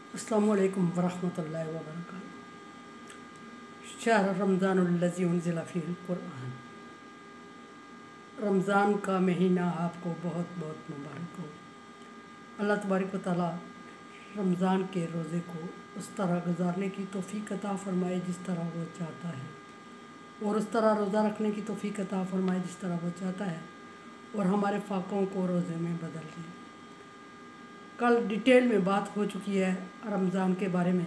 अस्सलामु अलैकुम वरहमतुल्लाहि वबरकातुहू। शहर रमज़ानुल्लज़ी उन्ज़िला फ़ीहिल क़ुरआन। रमज़ान का महीना आपको बहुत बहुत मुबारक हो। अल्लाह तबारक व तआला रमज़ान के रोज़े को उस तरह गुजारने की तौफ़ीक़ अता फ़रमाए जिस तरह वो चाहता है, और उस तरह रोज़ा रखने की तौफ़ीक़ अता फ़रमाए जिस तरह वो चाहता है, और हमारे फ़ाक़ों को रोज़े में बदल दे। कल डिटेल में बात हो चुकी है रमज़ान के बारे में,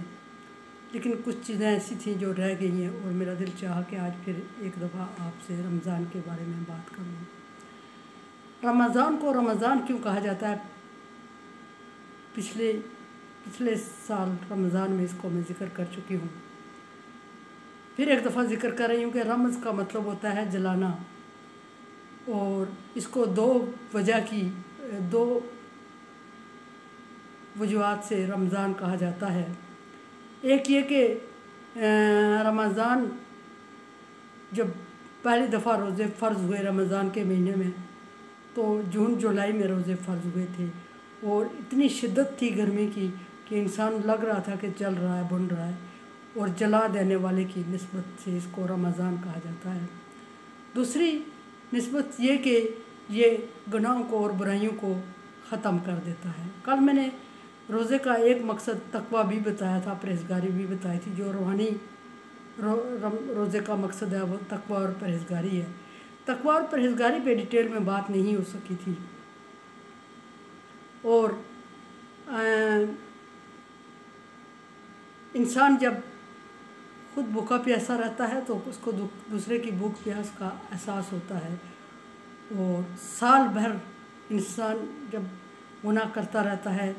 लेकिन कुछ चीज़ें ऐसी थीं जो रह गई हैं, और मेरा दिल चाहा कि आज फिर एक दफ़ा आपसे रमज़ान के बारे में बात करूँ। रमज़ान को रमज़ान क्यों कहा जाता है? पिछले साल रमज़ान में इसको मैं ज़िक्र कर चुकी हूँ, फिर एक दफ़ा ज़िक्र कर रही हूँ कि रमज़ का मतलब होता है जलाना, और इसको दो वजूहात से रमज़ान कहा जाता है। एक ये कि रमज़ान जब पहली दफ़ा रोज़े फ़र्ज़ हुए रमज़ान के महीने में, तो जून जुलाई में रोज़े फ़र्ज़ हुए थे, और इतनी शिद्दत थी गर्मी की कि इंसान लग रहा था कि चल रहा है, बुन रहा है, और जला देने वाले की निस्बत से इसको रमज़ान कहा जाता है। दूसरी निस्बत ये कि ये गुनाहों को और बुराइयों को ख़त्म कर देता है। कल मैंने रोज़े का एक मकसद तक़वा भी बताया था, परहेज़गारी भी बताई थी। जो रूहानी रोज़े का मकसद है वो तक़वा और परहेज़गारी है। तक़वा और परहेज़गारी पे डिटेल में बात नहीं हो सकी थी, और इंसान जब खुद भूखा प्यासा रहता है तो उसको दूसरे की भूख प्यास का एहसास होता है, और साल भर इंसान जब गुनाह करता रहता है,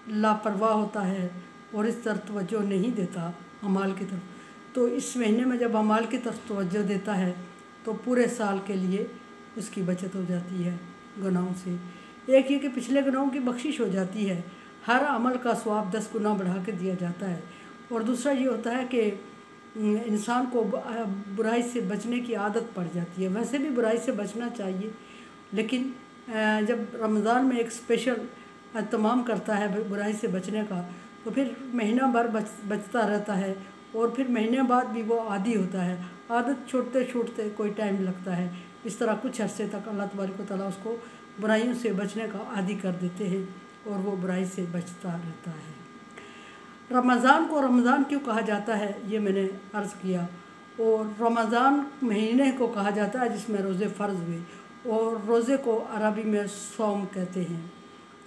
लापरवाह होता है, और इस तरफ तवज्जो नहीं देता अमाल की तरफ, तो इस महीने में जब अमाल की तरफ तवज्जो देता है तो पूरे साल के लिए उसकी बचत हो जाती है गुनाहों से। एक ये कि पिछले गुनाहों की बख्शिश हो जाती है, हर अमल का सवाब 10 गुना बढ़ा के दिया जाता है। और दूसरा ये होता है कि इंसान को बुराई से बचने की आदत पड़ जाती है। वैसे भी बुराई से बचना चाहिए, लेकिन जब रमज़ान में एक स्पेशल एहतमाम करता है बुराई से बचने का, तो फिर महीना भर बचता रहता है, और फिर महीने बाद भी वो आदी होता है। आदत छूटते छूटते कोई टाइम लगता है। इस तरह कुछ अरसे तक अल्लाह तबारक व तआला उसको बुराइयों से बचने का आदी कर देते हैं, और वो बुराई से बचता रहता है। रमज़ान को रमज़ान क्यों कहा जाता है ये मैंने अर्ज़ किया। और रमज़ान महीने को कहा जाता है जिसमें रोज़े फ़र्ज़ हुए, और रोज़े को अरबी में सौम कहते हैं।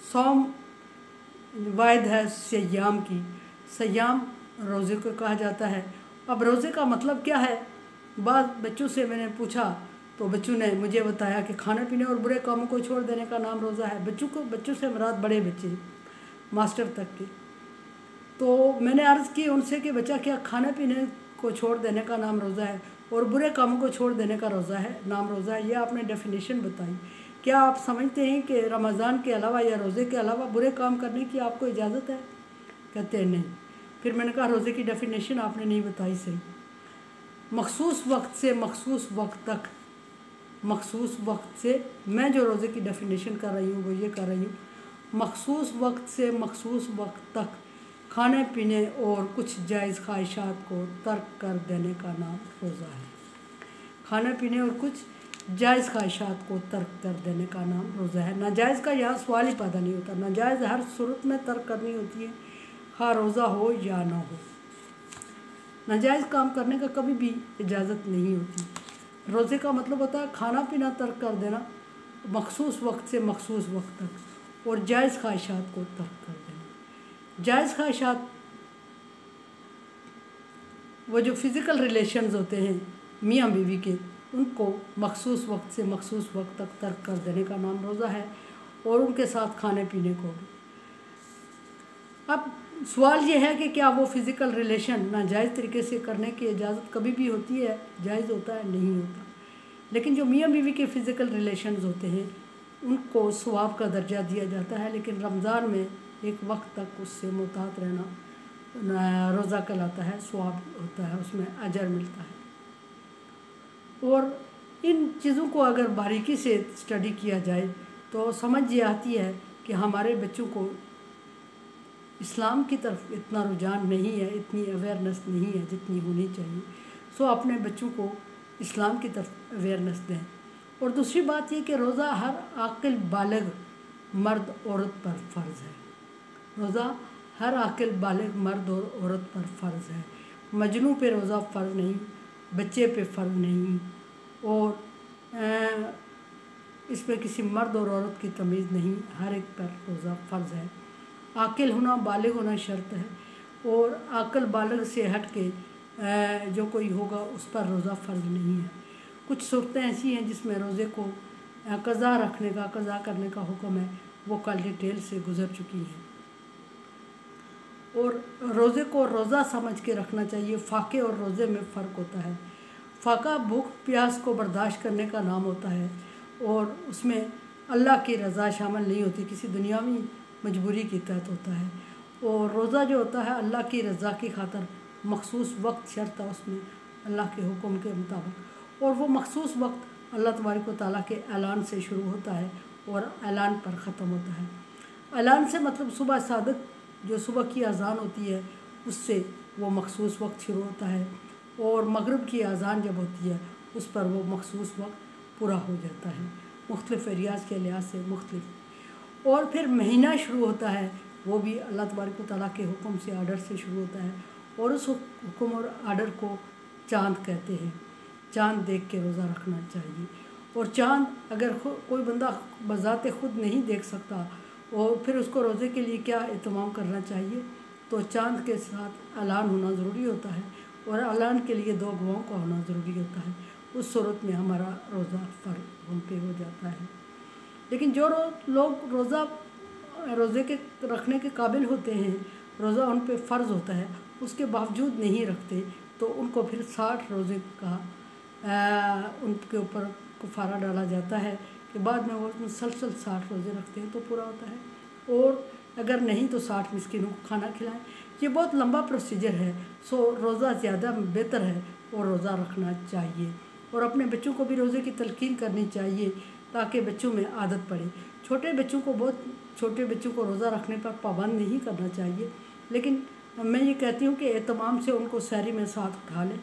सौम वाहिद है सयाम की, सयाम रोज़े को कहा जाता है। अब रोज़े का मतलब क्या है? बाद बच्चों से मैंने पूछा तो बच्चों ने मुझे बताया कि खाने पीने और बुरे कामों को छोड़ देने का नाम रोज़ा है। बच्चों से मुराद बड़े बच्चे, मास्टर तक के। तो मैंने अर्ज़ की उनसे कि बच्चा, क्या खाने पीने को छोड़ देने का नाम रोज़ा है और बुरे कामों को छोड़ देने का नाम रोज़ा है? ये आपने डेफिनेशन बताई। क्या आप समझते हैं कि रमज़ान के अलावा या रोज़े के अलावा बुरे काम करने की आपको इजाज़त है? कहते हैं नहीं। फिर मैंने कहा रोज़े की डेफिनेशन आपने नहीं बताई सही। मखसूस वक्त से मखसूस वक्त तक, मखसूस वक्त से, मैं जो रोज़े की डेफिनेशन कर रही हूँ वो ये कर रही हूँ, मखसूस वक्त से मखसूस वक्त तक खाने पीने और कुछ जायज़ ख्वाहिशात को तर्क कर देने का नाम रोज़ा है। खाने पीने और कुछ जायज़ ख्वाहिशात को तर्क कर देने का नाम रोज़ा है। नाजायज़ का यहाँ सवाल ही पैदा नहीं होता। नाजायज़ हर सूरत में तर्क करनी होती है, खा रोज़ा हो या ना हो। नाजायज़ काम करने का कभी भी इजाज़त नहीं होती। रोज़े का मतलब होता है खाना पीना तर्क कर देना मखसूस वक्त से मखसूस वक्त तक, और जायज़ ख्वाहिशात को तर्क कर देना। जायज़ ख्वाहिशात वो जो फ़िज़िकल रिलेशंस होते हैं मियाँ बीवी के, उनको मखसूस वक्त से मखसूस वक्त तक तर्क कर देने का नाम रोज़ा है, और उनके साथ खाने पीने को भी। अब सवाल ये है कि क्या वो फ़िज़िकल रिलेशन नाजायज़ तरीके से करने की इजाज़त कभी भी होती है? जायज़ होता है? नहीं होता। लेकिन जो मियाँ बीवी के फ़िज़िकल रिलेशंस होते हैं उनको सवाब का दर्जा दिया जाता है, लेकिन रमज़ान में एक वक्त तक उससे मुतात रहना रोज़ा कहलाता है, सवाब होता है, उसमें अजर मिलता है। और इन चीज़ों को अगर बारीकी से स्टडी किया जाए तो समझ ये आती है कि हमारे बच्चों को اسلام کی طرف اتنا رجحان نہیں ہے، اتنی اویئرنیس نہیں ہے جتنی ہونی چاہیے. سو اپنے بچوں کو اسلام کی طرف اویئرنیس دیں. اور دوسری بات یہ کہ روزہ ہر عاقل بالغ مرد عورت پر فرض ہے. روزہ ہر عاقل بالغ مرد اور عورت پر فرض ہے. مجنوں پہ روزہ فرض نہیں، بچے پہ فرض نہیں، اور اس میں کسی مرد اور عورت کی تمیز نہیں، ہر ایک پر روزہ فرض ہے. عاقل ہونا، بالغ ہونا شرط ہے، اور عاقل بالغ سے ہٹ کے جو کوئی ہوگا اس پر روزہ فرض نہیں ہے. کچھ صورتیں ایسی ہیں جس میں روزے کو قضا رکھنے کا، قضا کرنے کا حکم ہے، وہ کل ڈیٹیل سے گزر چکی ہیں. اور روزے کو روزہ سمجھ کے رکھنا چاہیے. فاقے اور روزے میں فرق ہوتا ہے. فاقہ بھوک پیاس کو برداشت کرنے کا نام ہوتا ہے، اور اس میں اللہ کی رضا شامل نہیں ہوتی، کسی دنیاوی مجبوری کے تحت ہوتا ہے. اور روزہ جو ہوتا ہے اللہ کی رضا کی خاطر مخصوص وقت شرط ہے اس میں اللہ کے حکم کے مطابق، اور وہ مخصوص وقت اللہ تبارک و تعالیٰ کے اعلان سے شروع ہوتا ہے اور اعلان پر ختم ہوتا ہے. اعلان سے مطلب صبح صادق، جو صبح کی اذان ہوتی ہے اس سے وہ مخصوص وقت شروع ہوتا ہے، اور مغرب کی اذان جب ہوتی ہے اس پر وہ مخصوص وقت پورا ہو جاتا ہے، مختلف ایریاز کے لحاظ سے مختلف. اور پھر مہینہ شروع ہوتا ہے، وہ بھی اللہ تبارک و تعالیٰ کے حکم سے آرڈر سے شروع ہوتا ہے، اور اس حکم اور آرڈر کو چاند کہتے ہیں. چاند دیکھ کے روزہ رکھنا چاہیے. اور چاند اگر کوئی بندہ بذات خود نہیں دیکھ سکتا، اور پھر اس کو روزے کے لیے کیا اہتمام کرنا چاہیے؟ تو چاند کے ساتھ اعلان ہونا ضروری ہوتا ہے، اور اعلان کے لیے 2 گواہوں کا ہونا ضروری ہوتا ہے. اس صورت میں ہمارا روزہ فرض ہم پہ ہو جاتا ہے. لیکن جو لوگ روزے کے رکھنے کے قابل ہوتے ہیں، روزہ ان پہ فرض ہوتا ہے، اس کے باوجود نہیں رکھتے، تو ان کو پھر 60 روزے کا ان کے اوپر کفارہ ڈالا جاتا ہے کہ بعد میں وہ مسلسل 60 روزے رکھتے ہیں تو پورا ہوتا ہے. اور اگر نہیں تو 60 مسکینوں کو کھانا کھلائیں. یہ بہت لمبا پروسیجر ہے. سو روزہ زیادہ بہتر ہے اور روزہ رکھنا چاہیے، اور اپنے بچوں کو بھی روزے کی تلقین کرنی چاہیے تاکہ بچوں میں عادت پڑے. چھوٹے بچوں کو روزہ رکھنے پر پابند نہیں کرنا چاہیے، لیکن میں یہ کہتی ہوں کہ اہتمام سے ان کو سحری میں ساتھ اٹھا لیں،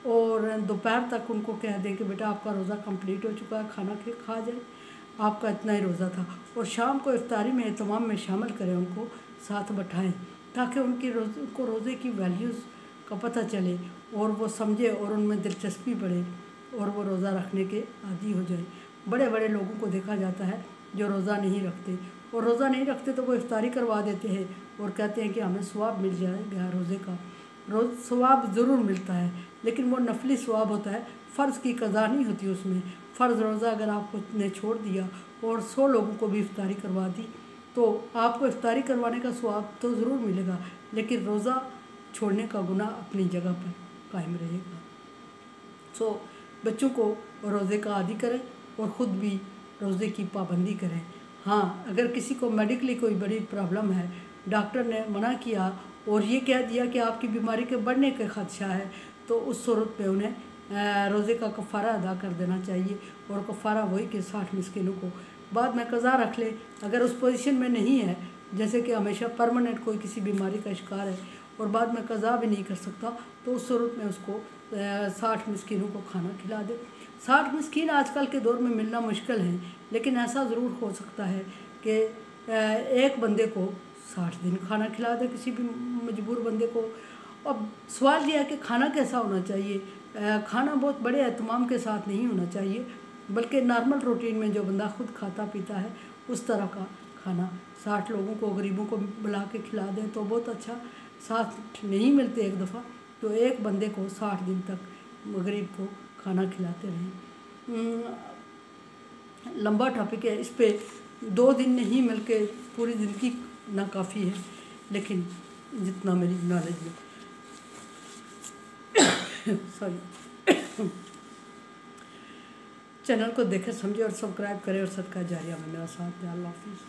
اور دوپہر تک ان کو کہہ دیں کہ بیٹا آپ کا روزہ کمپلیٹ ہو چکا ہے، کھانا کھا جائے، آپ کا اتنا ہی روزہ تھا. اور شام کو افطاری میں اہتمام میں شامل کریں، ان کو ساتھ بٹھائیں تاکہ ان کو روزے کی ویلیوز کا پتہ چلے، اور وہ سمجھے اور ان میں دلچسپی بڑھے، اور وہ روزہ رکھنے کے عادی ہو جائیں. بڑے لوگوں کو دیکھا جاتا ہے جو روزہ نہیں رکھتے، اور روزہ نہیں رکھتے تو وہ افطاری کروا دیتے ہیں اور کہتے ہیں کہ ہمیں ثواب مل جائے گا روزے کا. ثواب ضرور ملتا ہے، لیکن وہ نفلی ثواب ہوتا ہے، فرض کی قضا نہیں ہوتی اس میں. فرض روزہ اگر آپ نے چھوڑ دیا اور 100 لوگوں کو بھی افطاری کروا دی تو آپ کو افطاری کروانے کا ثواب تو ضرور ملے گا، لیکن روزہ چھوڑنے کا گناہ اپنی جگہ پر قائم رہے گا. سو بچوں کو روزے کا عادی کریں اور خود بھی روزے کی پابندی کریں. ہاں، اگر کسی کو میڈیکلی کوئی بڑی پرابلم ہے، ڈاکٹر نے منع کیا اور یہ کہہ دیا کہ آپ کی بیماری کے بڑھنے کا خدشہ ہے، تو اس صورت میں انہیں روزے کا کفارہ ادا کر دینا چاہیے، اور کفارہ وہی کہ 60 مسکینوں کو بعد میں قضا رکھ لے. اگر اس پوزیشن میں نہیں ہے، جیسے کہ ہمیشہ پرماننٹ کوئی کسی بیماری کا شکار ہے اور بعد میں قضا بھی نہیں کر سکتا، تو اس صورت میں اس کو 60 مسکینوں کو کھانا کھلا دے. 60 مسکین آج کل کے دور میں ملنا مشکل ہے، لیکن ایسا ضرور ہو سکتا ہے کہ ایک بندے کو 60 دن کھانا کھلا دے، کسی بھی مجبور بندے کو. اب سوال یہ ہے کہ کھانا کیسا ہونا چاہیے؟ کھانا بہت بڑے اہتمام کے ساتھ نہیں ہونا چاہیے، بلکہ نارمل روٹین میں جو بندہ خود کھاتا پیتا ہے اس طرح کا کھانا. 60 لوگوں کو، غریبوں کو بلا کے کھلا دیں تو بہت اچھا. 60 نہیں ملتے ایک دفعہ، تو ایک بندے کو 60 دن تک غریب کو کھانا کھلاتے رہیں. لمبا ٹاپک ہے، اس پہ 2 دن نہیں مل کے پوری زندگی ناکافی ہے، لیکن جتنا میری نالج ہے چینل کو دیکھیں، سمجھے اور سبسکرائب کریں، اور صدقہ جاریہ میں میرا ساتھ دیں. اللہ حافظ.